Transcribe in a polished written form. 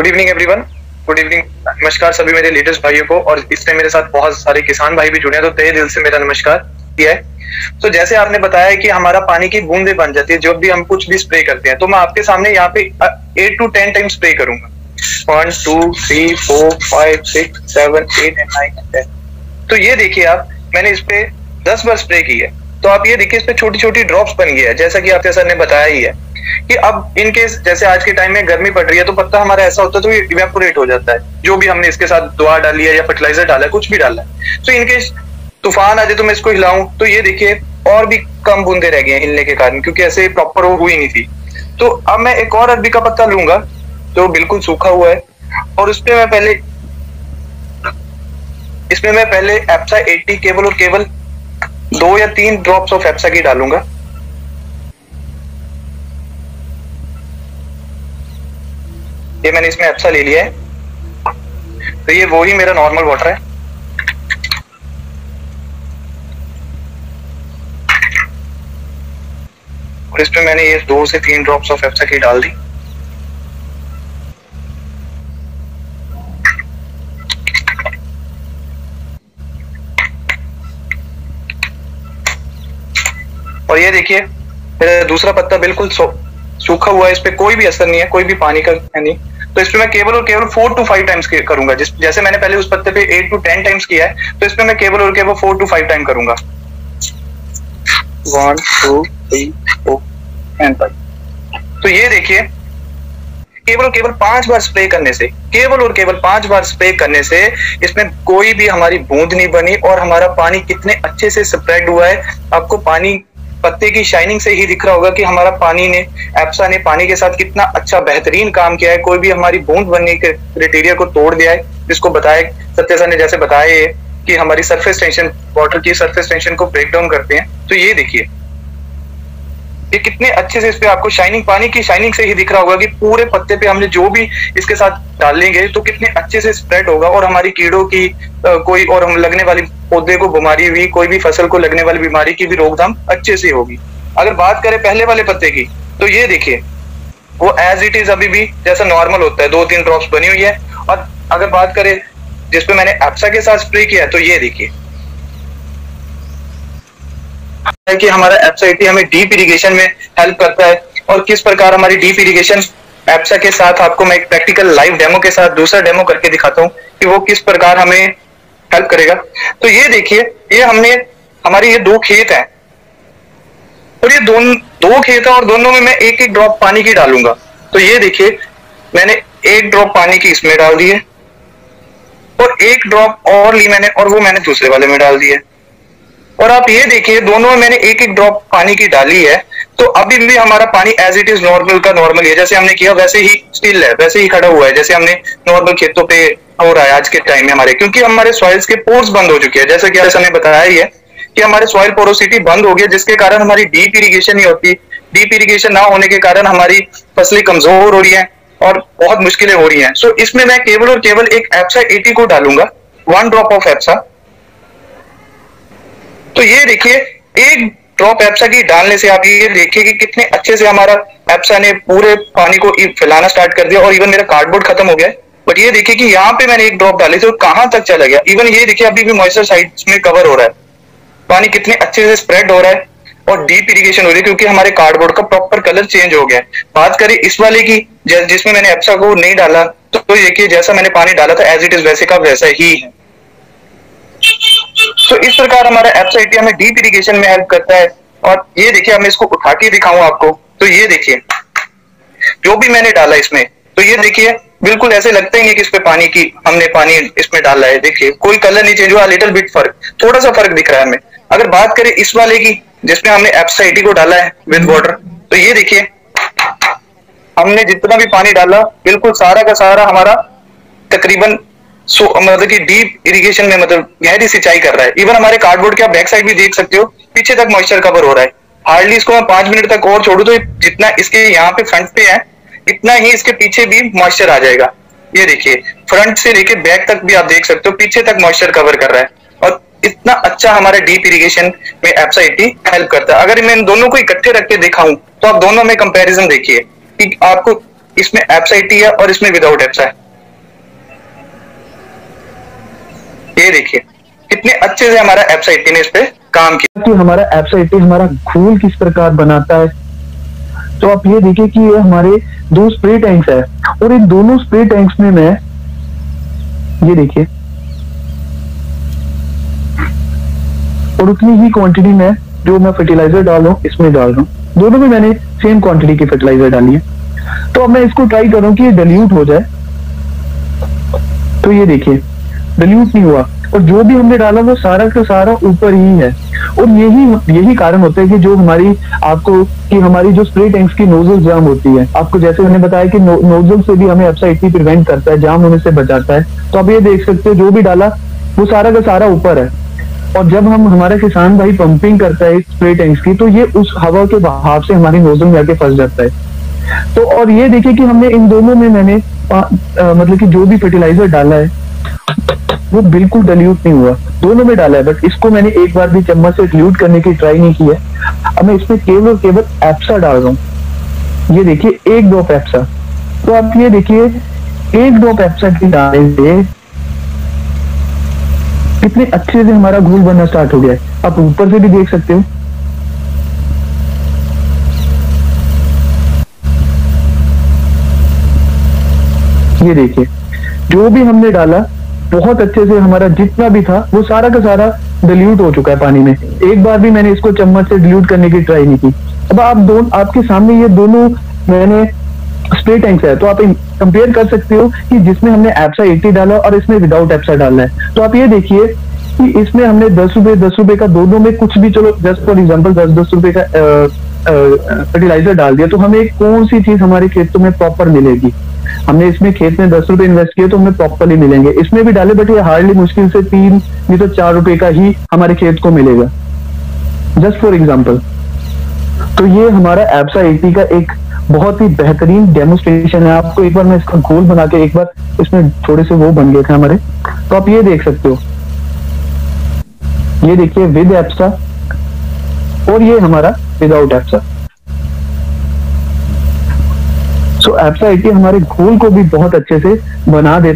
Good evening everyone. Good evening, नमस्कार सभी मेरे लीडर्स भाइयों को। और इस टाइम मेरे साथ बहुत सारे किसान भाई भी जुड़े हैं, तो तहे दिल से मेरा नमस्कार किया है। तो जैसे आपने बताया कि हमारा पानी की बूंदें बन जाती है जब भी हम कुछ भी स्प्रे करते हैं, तो मैं आपके सामने यहाँ पे 8 to 10 टाइम स्प्रे करूंगा। 1 2 3 4 5 6 7 8 and 9 and 10। तो ये देखिए आप, मैंने इस पे 10 बार स्प्रे की है। तो आप ये देखिए इस पे छोटी छोटी ड्रॉप्स बन गया है, जैसा कि आपके सर ने बताया ही है कि अब इन केस जैसे आज के टाइम में गर्मी पड़ रही है तो पत्ता हमारा ऐसा होता है तो ये इवेपोरेट हो जाता है, जो भी हमने इसके साथ दवा डाली है या फर्टिलाइजर डाला है, कुछ भी डाला है। तो इन केस तूफान आ जाए तो मैं इसको हिलाऊं तो ये देखिए और भी कम बूंदे रह गए हैं हिलने के कारण, क्योंकि ऐसे प्रॉपर वो हुई नहीं थी। तो अब मैं एक और अरबी का पत्ता लूंगा जो बिल्कुल सूखा हुआ है, और इसमें मैं पहले एप्सा 80 केवल और केवल 2 या 3 ड्रॉप्स ऑफ एप्सा की डालूंगा। ये मैंने इसमें एप्सा ले लिया है, तो ये वो ही मेरा नॉर्मल वाटर है। और इसमें मैंने ये 2 से 3 ड्रॉप्स ऑफ एप्सा की डाल दी। और ये देखिए मेरा दूसरा पत्ता बिल्कुल सूखा हुआ है, इस पे कोई भी असर नहीं है, कोई भी पानी का नहीं। तो इसमें मैं केवल और केवल 4 to 5 टाइम्स करूंगा। जैसे मैंने पहले उस पत्ते पे 8 to 10 टाइम्स किया है, तो इसमें मैं केवल और केवल 4 to 5 टाइम करूंगा। 1 2 3 4 and 5। तो ये देखिए केवल और केवल 5 बार स्प्रे करने से, केवल और केवल 5 बार स्प्रे करने से इसमें कोई भी हमारी बूंद नहीं बनी, और हमारा पानी कितने अच्छे से स्प्रेड हुआ है। आपको पानी पत्ते की शाइनिंग से ही दिख रहा होगा कि हमारा पानी ने, एप्सा ने पानी के साथ कितना अच्छा बेहतरीन काम किया है। कोई भी हमारी बूंद बनने के क्राइटेरिया को तोड़ दिया है, जिसको बताया सत्य सर ने जैसे बताया कि हमारी सरफेस टेंशन, वाटर की सरफेस टेंशन को ब्रेक डाउन करते हैं। तो ये देखिए ये कितने अच्छे से इस पे आपको शाइनिंग, पानी की शाइनिंग से ही दिख रहा होगा कि पूरे पत्ते पे हमने जो भी इसके साथ डालेंगे तो कितने अच्छे से स्प्रेड होगा, और हमारी कीड़ों की कोई और हम लगने वाली पौधे को बीमारी हुई, कोई भी फसल को लगने वाली बीमारी की भी रोकथाम अच्छे से होगी। अगर बात करें पहले वाले पत्ते की, तो ये देखिए वो एज इट इज अभी भी जैसा नॉर्मल होता है, 2-3 ड्रॉप्स बनी हुई है। और अगर बात करें जिसपे मैंने एप्सा के साथ स्प्रे किया, तो ये देखिए कि हमारा एप्सा 80 हमें डीप इरिगेशन में हेल्प करता है। और किस प्रकार हमारी डीप इरिगेशन एप्सा के साथ, आपको मैं एक प्रैक्टिकल लाइव डेमो के साथ दूसरा डेमो करके दिखाता हूँ कि वो किस प्रकार हमें हेल्प करेगा। तो ये देखिए ये हमारे ये 2 खेत हैं, और ये दो खेत है, और दोनों में मैं 1-1 ड्रॉप पानी की डालूंगा। तो ये देखिए मैंने 1 ड्रॉप पानी की इसमें डाल दी है, और 1 ड्रॉप और ली मैंने, और वो मैंने दूसरे वाले में डाल दी है। और आप ये देखिए दोनों में मैंने 1-1 ड्रॉप पानी की डाली है। तो अभी भी हमारा पानी एज इट इज नॉर्मल का नॉर्मल है, जैसे हमने किया वैसे ही स्टिल है, वैसे ही खड़ा हुआ है, जैसे हमने नॉर्मल खेतों पे हो रहा है आज के टाइम में हमारे, क्योंकि हमारे सॉइल्स के पोर्स बंद हो चुके हैं। जैसे कि हमने बताया ही है कि हमारे सॉइल पोरोसिटी बंद हो गई, जिसके कारण हमारी डीप इरिगेशन नहीं होती। डीप इरिगेशन ना होने के कारण हमारी फसलें कमजोर हो रही है और बहुत मुश्किलें हो रही हैं। सो इसमें मैं केवल और केवल एक एप्सा 80 को डालूंगा, 1 ड्रॉप ऑफ एप्सा। तो ये देखिए 1 ड्रॉप एप्सा की डालने से आप ये देखिए कि कितने अच्छे से हमारा एप्सा ने पूरे पानी को फैलाना स्टार्ट कर दिया, और इवन मेरा कार्डबोर्ड खत्म हो गया है। बट ये देखिए कि यहाँ पे मैंने 1 ड्रॉप डाली थी और कहां तक चला गया। इवन ये देखिए अभी भी मॉइस्चर साइड्स में कवर हो रहा है, पानी कितने अच्छे से स्प्रेड हो रहा है और डीप इरिगेशन हो रही है, क्योंकि हमारे कार्डबोर्ड का प्रॉपर कलर चेंज हो गया है। बात करें इस वाले की जिसमें मैंने एप्सा को नहीं डाला, तो देखिए जैसा मैंने पानी डाला था एज इट इज वैसे का वैसा ही है। तो इस प्रकार हमारा एप्सा 80 हमें डीप इरिगेशन में हेल्प करता है। और ये देखिए मैं इसको उठा के दिखाऊं आपको, तो ये देखिए जो भी मैंने डाला इसमें, तो ये देखिए बिल्कुल ऐसे लगता ही नहीं कि इस पे हमने पानी इसमें डाला है। देखिए कोई कलर नहीं चेंज हुआ, लिटिल बिट फर्क, थोड़ा सा फर्क दिख रहा है हमें। अगर बात करें इस वाले की जिसमें हमने एप्सा 80 को डाला है विद वाटर, तो ये देखिए हमने जितना भी पानी डाला बिल्कुल सारा का सारा हमारा तकरीबन मतलब कि डीप इरिगेशन में, मतलब गहरी सिंचाई कर रहा है। इवन हमारे कार्डबोर्ड के आप बैक साइड भी देख सकते हो, पीछे तक मॉइस्चर कवर हो रहा है। हार्डली इसको मैं 5 मिनट तक और छोड़ू तो जितना इसके यहाँ पे फ्रंट पे है, इतना ही इसके पीछे भी मॉइस्चर आ जाएगा। ये देखिए फ्रंट से लेके बैक तक भी आप देख सकते हो, पीछे तक मॉइस्चर कवर कर रहा है। और इतना अच्छा हमारा डीप इरिगेशन में एप्सा 80 हेल्प करता है। अगर मैं इन दोनों को इकट्ठे रख के दिखाऊं तो आप दोनों में कंपैरिजन देखिए कि आपको इसमें एप्सा 80 है और इसमें विदाउट एप्सा है। ये देखिए कितने अच्छे से हमारा एप्सा 80 ने इस पे काम किया कि हमारा एप्सा 80 हमारा घोल किस प्रकार बनाता है। तो आप ये देखिए कि ये हमारे 2 स्प्रे टैंक्स है और इन दोनों स्प्रे टैंक्स में मैं ये देखिए और उतनी ही क्वांटिटी में जो मैं फर्टिलाइजर डाल रहा हूँ इसमें डाल रहा हूँ। दोनों में मैंने सेम क्वांटिटी की फर्टिलाइजर डाली है। तो अब मैं इसको ट्राई कर रहा हूँ कि ये डिल्यूट हो जाए। तो ये देखिए डिल्यूट नहीं हुआ और जो भी हमने डाला वो सारा का सारा ऊपर ही है। और यही कारण होता है कि जो हमारी हमारी जो स्प्रे टैंक्स की नोजल जाम होती है। आपको जैसे मैंने बताया कि नोजल से भी हमें एप्सा 80 प्रिवेंट करता है, जाम होने से बचाता है। तो आप ये देख सकते हो जो भी डाला वो सारा का सारा ऊपर है। और जब हमारा किसान भाई पंपिंग करता है स्प्रे टैंक्स की तो ये उस हवा के बहाव से हमारी नोजल में जाके फंस जाता है। तो और ये देखिए कि हमने इन दोनों में मैंने मतलब कि जो भी फर्टिलाइजर डाला है वो बिल्कुल डिल्यूट नहीं हुआ। दोनों में डाला है बट इसको मैंने एक बार भी चम्मच से डिल्यूट करने की ट्राई नहीं की है। अब मैं इसमें केवल और केवल एप्सा डाल रहा हूँ। ये देखिए 1 ड्रॉप एप्सा। तो आप ये देखिए 1 ड्रॉप एप्सा की डालने से कितने अच्छे से हमारा घोल बनना स्टार्ट हो गया है। आप ऊपर से भी देख सकते हो। ये देखिए जो भी हमने डाला बहुत अच्छे से हमारा जितना भी था वो सारा का सारा डिल्यूट हो चुका है पानी में। एक बार भी मैंने इसको चम्मच से डिल्यूट करने की ट्राई नहीं की। अब आपके सामने ये दोनों मैंने स्प्रे टैंक्स है तो आप कंपेयर कर सकते हो कि जिसमें हमने एप्सा 80 डाला और इसमें विदाउट एप्सा डालना है। तो आप ये देखिए कि इसमें हमने 10 रुपए का दोनों में कुछ भी चलो जस्ट फॉर एग्जांपल 10 रुपए का फर्टिलाइजर डाल दिया तो हमें कौन सी चीज हमारे खेतों में प्रॉपर मिलेगी। हमने इसमें खेत में 10 रुपए इन्वेस्ट किए तो हमें प्रॉपरली मिलेंगे। इसमें भी डाले बट ये हार्डली मुश्किल से 3 नहीं तो 4 रुपए का ही हमारे खेत को मिलेगा जस्ट फॉर एग्जांपल। तो ये हमारा एप्सा 80 का एक बहुत ही बेहतरीन डेमोस्ट्रेशन है। आपको एक बार मैं इसका घोल बना के एक बार इसमें थोड़े से वो बन गए थे हमारे। तो आप ये देख सकते हो। ये देखिए विद एप्सा और ये हमारा विदाउट एप्सा। सो एप्सा 80 हमारे घोल को भी बहुत अच्छे से बना देता है।